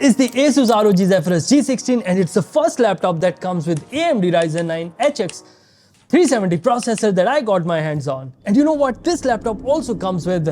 is the ASUS ROG Zephyrus G16 and it's the first laptop that comes with AMD Ryzen 9 HX 370 processor that I got my hands on. And you know what? This laptop also comes with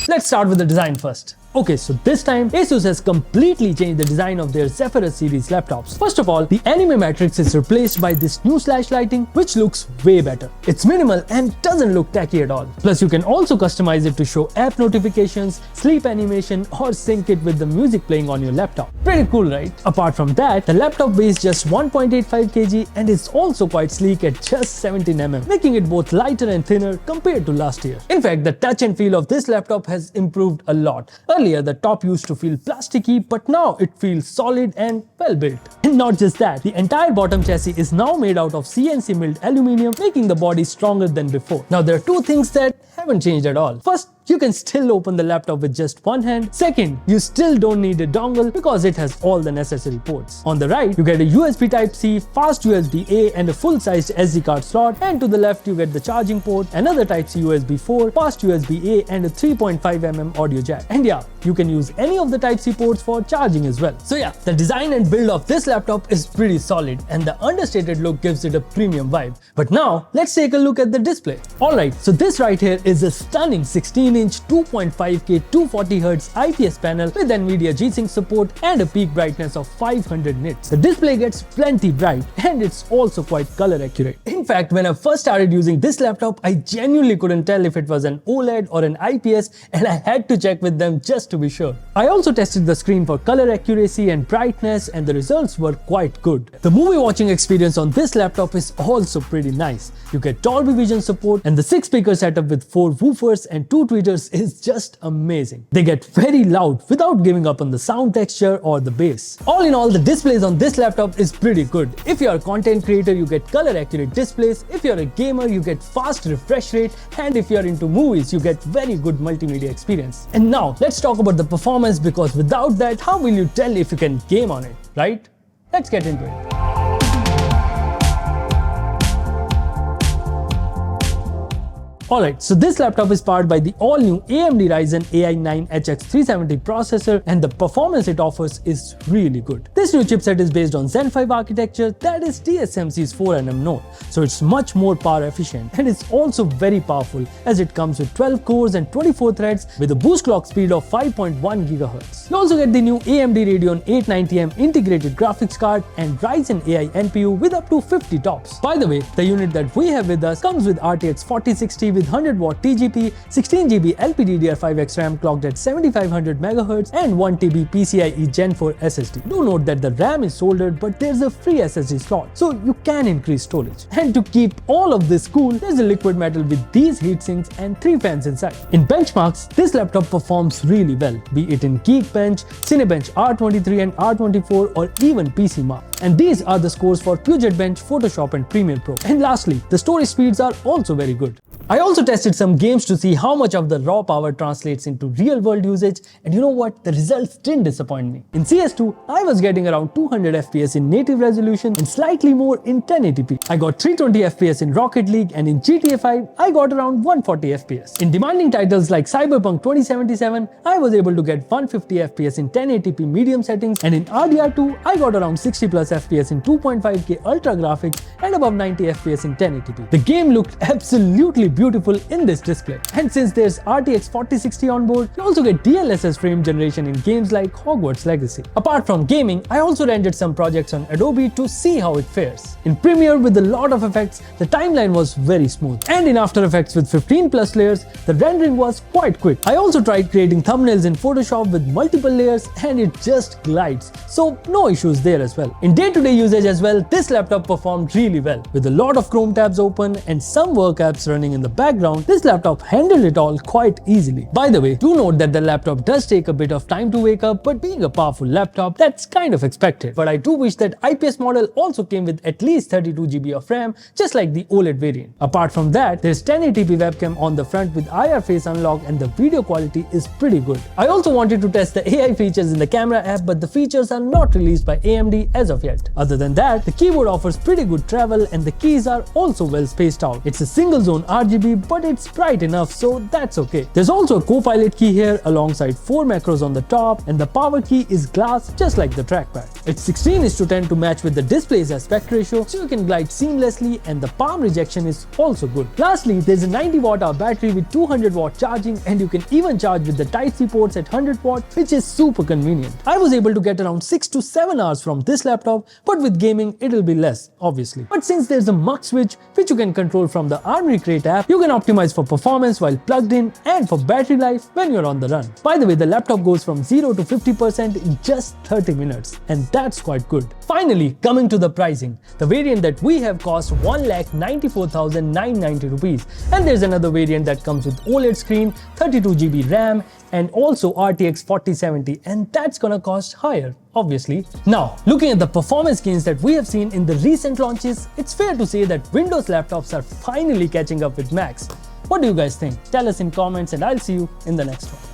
Let's start with the design first. Okay, so this time ASUS has completely changed the design of their Zephyrus series laptops. First of all, the anime matrix is replaced by this new slash lighting, which looks way better. It's minimal and doesn't look tacky at all. Plus, you can also customize it to show app notifications, sleep animation, or sync it with the music playing on your laptop. Pretty cool, right? Apart from that, the laptop weighs just 1.85 kg and is also quite sleek at just 17 mm, making it both lighter and thinner compared to last year. In fact, the touch and feel of this laptop has improved a lot. Earlier, the top used to feel plasticky, but now it feels solid and well built. And not just that, the entire bottom chassis is now made out of CNC milled aluminum, making the body stronger than before. Now, there are two things that haven't changed at all. First, you can still open the laptop with just one hand. Second, you still don't need a dongle because it has all the necessary ports. On the right, you get a USB Type-C, fast USB-A and a full-sized SD card slot, and to the left you get the charging port, another Type-C USB 4, fast USB-A and a 3.5mm audio jack. And yeah, you can use any of the Type-C ports for charging as well. So yeah, the design and build of this laptop is pretty solid and the understated look gives it a premium vibe. But now, let's take a look at the display. Alright, so this right here is a stunning 16-inch 2.5K 240Hz IPS panel with NVIDIA G-Sync support and a peak brightness of 500 nits. The display gets plenty bright and it's also quite color accurate. In fact, when I first started using this laptop, I genuinely couldn't tell if it was an OLED or an IPS and I had to check with them just to be sure. I also tested the screen for color accuracy and brightness and the results were quite good. The movie watching experience on this laptop is also pretty nice. You get Dolby Vision support and the 6-speaker setup with 4 woofers and 2 tweeters is just amazing. They get very loud without giving up on the sound texture or the bass. All in all, the displays on this laptop is pretty good. If you're a content creator, you get color accurate displays. If you're a gamer, you get fast refresh rate. And if you're into movies, you get very good multimedia experience. And now let's talk about the performance because without that, how will you tell if you can game on it, right? Let's get into it. Alright, so this laptop is powered by the all-new AMD Ryzen AI 9 HX 370 processor and the performance it offers is really good. This new chipset is based on Zen 5 architecture that is TSMC's 4nm node, so it's much more power efficient and it's also very powerful as it comes with 12 cores and 24 threads with a boost clock speed of 5.1 GHz. You also get the new AMD Radeon 890M integrated graphics card and Ryzen AI NPU with up to 50 TOPS. By the way, the unit that we have with us comes with RTX 4060 with 100W TGP, 16GB LPDDR5X RAM clocked at 7500 MHz and 1TB PCIe Gen 4 SSD. Do note that the RAM is soldered but there's a free SSD slot, so you can increase storage. And to keep all of this cool, there's a liquid metal with these heat sinks and 3 fans inside. In benchmarks, this laptop performs really well, be it in Geekbench, Cinebench R23 and R24 or even PCMark. And these are the scores for Puget Bench, Photoshop and Premiere Pro. And lastly, the storage speeds are also very good. I also tested some games to see how much of the raw power translates into real-world usage, and you know what? The results didn't disappoint me. In CS2, I was getting around 200 FPS in native resolution and slightly more in 1080p. I got 320 FPS in Rocket League, and in GTA 5, I got around 140 FPS. In demanding titles like Cyberpunk 2077, I was able to get 150 FPS in 1080p medium settings, and in RDR2, I got around 60 plus FPS in 2.5K ultra graphics and above 90 FPS in 1080p. The game looked absolutely beautiful in this display. And since there's RTX 4060 on board, you also get DLSS frame generation in games like Hogwarts Legacy. Apart from gaming, I also rendered some projects on Adobe to see how it fares. In Premiere with a lot of effects, the timeline was very smooth. And in After Effects with 15 plus layers, the rendering was quite quick. I also tried creating thumbnails in Photoshop with multiple layers and it just glides. So no issues there as well. In day-to-day usage as well, this laptop performed really well. With a lot of Chrome tabs open and some work apps running in the background, this laptop handled it all quite easily. By the way, do note that the laptop does take a bit of time to wake up, but being a powerful laptop, that's kind of expected. But I do wish that IPS model also came with at least 32GB of RAM, just like the OLED variant. Apart from that, there's 1080p webcam on the front with IR face unlock and the video quality is pretty good. I also wanted to test the AI features in the camera app, but the features are not released by AMD as of yet. Other than that, the keyboard offers pretty good travel and the keys are also well spaced out. It's a single zone RGB RGB, but it's bright enough, so that's okay. There's also a co-pilot key here alongside 4 macros on the top, and the power key is glass just like the trackpad. It's 16:10 to match with the display's aspect ratio, so you can glide seamlessly, and the palm rejection is also good. Lastly, there's a 90 Wh battery with 200 watt charging, and you can even charge with the Type-C ports at 100 watt, which is super convenient. I was able to get around 6 to 7 hours from this laptop, but with gaming it'll be less, obviously. But since there's a mux switch which you can control from the Armory Crate app, you can optimize for performance while plugged in and for battery life when you're on the run. By the way, the laptop goes from 0 to 50% in just 30 minutes, and that's quite good. Finally, coming to the pricing, the variant that we have cost 1,94,990 rupees, and there's another variant that comes with OLED screen, 32GB RAM, and also RTX 4070, and that's gonna cost higher, obviously. Now, looking at the performance gains that we have seen in the recent launches, it's fair to say that Windows laptops are finally catching up with Macs. What do you guys think? Tell us in comments, and I'll see you in the next one.